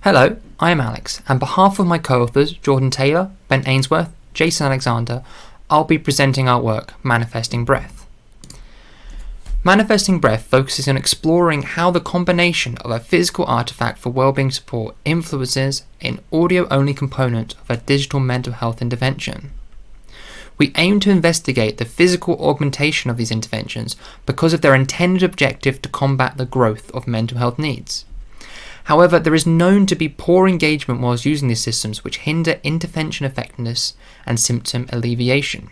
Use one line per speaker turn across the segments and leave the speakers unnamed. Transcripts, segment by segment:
Hello, I am Alex, and on behalf of my co-authors Jordan Taylor, Ben Ainsworth, Jason Alexander, I'll be presenting our work, Manifesting Breath. Manifesting Breath focuses on exploring how the combination of a physical artifact for wellbeing support influences an audio-only component of a digital mental health intervention. We aim to investigate the physical augmentation of these interventions because of their intended objective to combat the growth of mental health needs. However, there is known to be poor engagement whilst using these systems which hinder intervention effectiveness and symptom alleviation.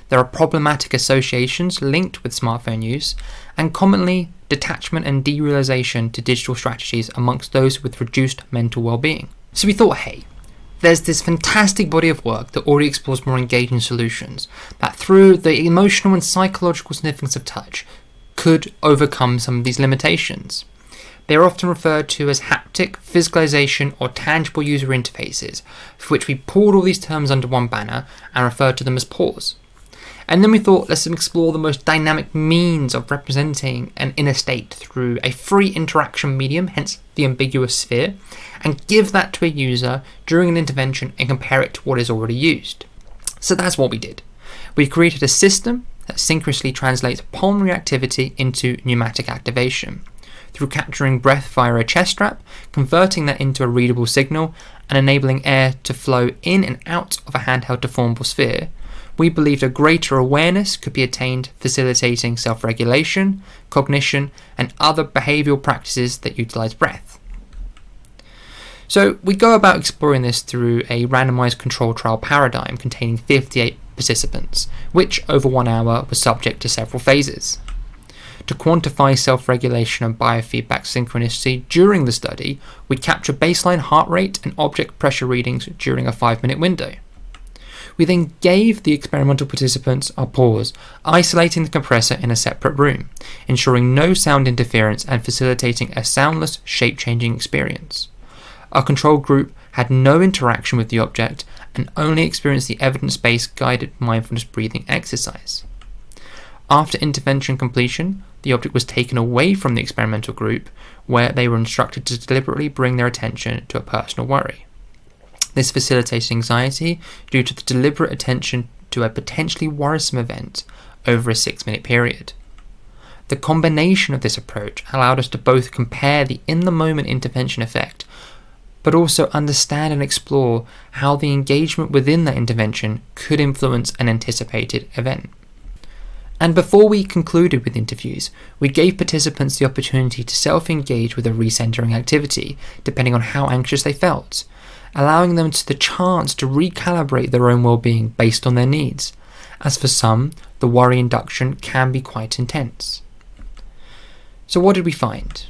There are problematic associations linked with smartphone use, and commonly detachment and derealization to digital strategies amongst those with reduced mental well-being. So we thought, hey, there's this fantastic body of work that already explores more engaging solutions that through the emotional and psychological significance of touch could overcome some of these limitations. They are often referred to as haptic, physicalization, or tangible user interfaces, for which we pulled all these terms under one banner and referred to them as PAWS. And then we thought, let's explore the most dynamic means of representing an inner state through a free interaction medium, hence the ambiguous sphere, and give that to a user during an intervention and compare it to what is already used. So that's what we did. We created a system that synchronously translates pulmonary activity into pneumatic activation, through capturing breath via a chest strap, converting that into a readable signal, and enabling air to flow in and out of a handheld deformable sphere. We believed a greater awareness could be attained, facilitating self-regulation, cognition, and other behavioural practices that utilise breath. So we go about exploring this through a randomised-controlled trial paradigm containing 58 participants, which over 1 hour was subject to several phases. To quantify self-regulation and biofeedback synchronously during the study, we captured baseline heart rate and object pressure readings during a 5-minute window. We then gave the experimental participants our PAWS, isolating the compressor in a separate room, ensuring no sound interference and facilitating a soundless, shape-changing experience. Our control group had no interaction with the object and only experienced the evidence-based guided mindfulness breathing exercise. After intervention completion, the object was taken away from the experimental group, where they were instructed to deliberately bring their attention to a personal worry. This facilitated anxiety due to the deliberate attention to a potentially worrisome event over a 6-minute period. The combination of this approach allowed us to both compare the in-the-moment intervention effect, but also understand and explore how the engagement within that intervention could influence an anticipated event. And before we concluded with interviews, we gave participants the opportunity to self-engage with a recentering activity, depending on how anxious they felt, allowing them the chance to recalibrate their own well-being based on their needs. As for some, the worry induction can be quite intense. So what did we find?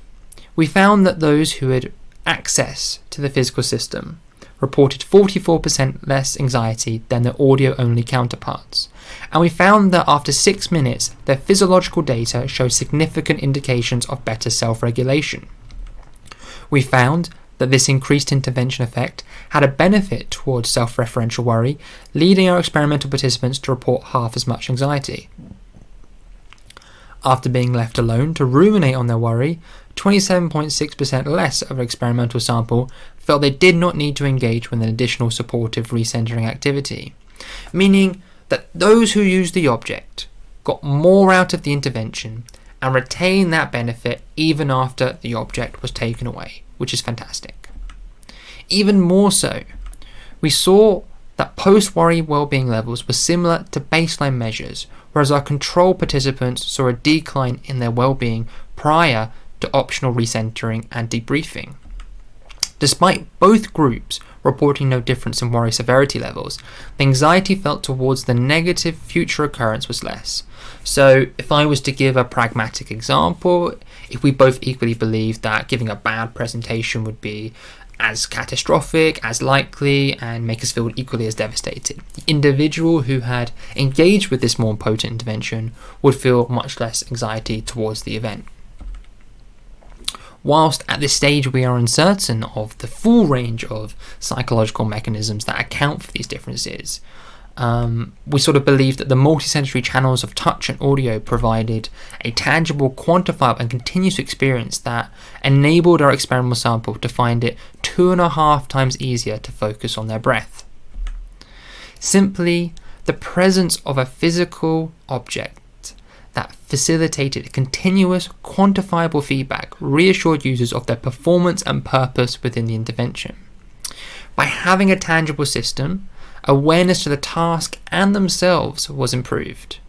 We found that those who had access to the physical system reported 44% less anxiety than their audio-only counterparts. And we found that after 6 minutes, their physiological data showed significant indications of better self-regulation. We found that this increased intervention effect had a benefit towards self-referential worry, leading our experimental participants to report half as much anxiety. After being left alone to ruminate on their worry, 27.6% less of our experimental sample felt they did not need to engage with an additional supportive recentering activity, meaning that those who used the object got more out of the intervention and retained that benefit even after the object was taken away, which is fantastic. Even more so, we saw that post-worry well-being levels were similar to baseline measures, whereas our control participants saw a decline in their well-being prior to optional recentering and debriefing. Despite both groups reporting no difference in worry severity levels, the anxiety felt towards the negative future occurrence was less. So if I was to give a pragmatic example, if we both equally believed that giving a bad presentation would be as catastrophic, as likely, and make us feel equally as devastated, the individual who had engaged with this more potent intervention would feel much less anxiety towards the event. Whilst at this stage we are uncertain of the full range of psychological mechanisms that account for these differences, we sort of believed that the multi-sensory channels of touch and audio provided a tangible, quantifiable and continuous experience that enabled our experimental sample to find it 2.5 times easier to focus on their breath. Simply, the presence of a physical object that facilitated continuous, quantifiable feedback reassured users of their performance and purpose within the intervention. By having a tangible system, awareness to the task and themselves was improved.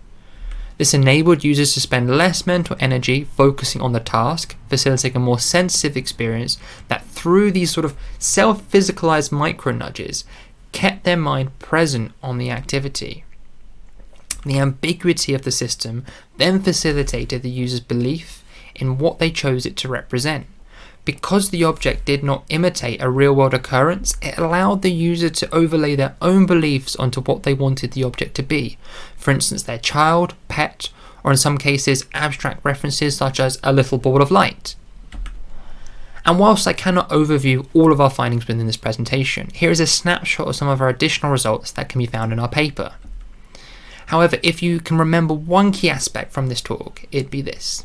This enabled users to spend less mental energy focusing on the task, facilitating a more sensitive experience that through these sort of self-physicalized micro-nudges kept their mind present on the activity. The ambiguity of the system then facilitated the user's belief in what they chose it to represent. Because the object did not imitate a real-world occurrence, it allowed the user to overlay their own beliefs onto what they wanted the object to be. For instance, their child, pet, or in some cases, abstract references such as a little ball of light. And whilst I cannot overview all of our findings within this presentation, here is a snapshot of some of our additional results that can be found in our paper. However, if you can remember one key aspect from this talk, it'd be this.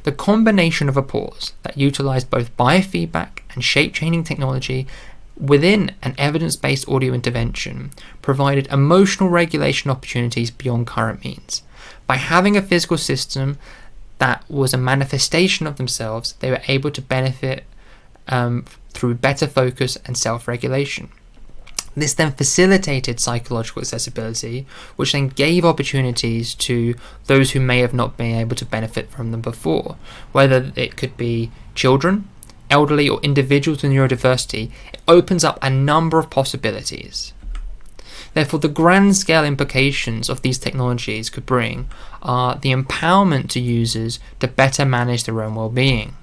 The combination of a PAWS that utilized both biofeedback and shape changing technology within an evidence-based audio intervention provided emotional regulation opportunities beyond current means. By having a physical system that was a manifestation of themselves, they were able to benefit through better focus and self-regulation. This then facilitated psychological accessibility, which then gave opportunities to those who may have not been able to benefit from them before, whether it could be children, elderly, or individuals with neurodiversity. It opens up a number of possibilities. Therefore, the grand scale implications of these technologies could bring are the empowerment to users to better manage their own well-being.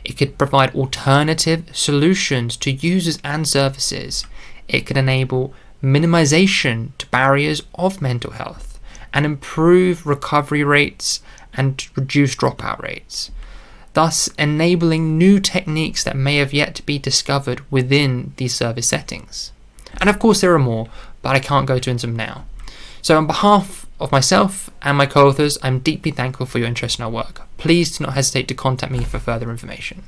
It could provide alternative solutions to users and services. It could enable minimization to barriers of mental health and improve recovery rates and reduce dropout rates, thus enabling new techniques that may have yet to be discovered within these service settings. And of course there are more, but I can't go into them now. So on behalf of myself and my co-authors, I'm deeply thankful for your interest in our work. Please do not hesitate to contact me for further information.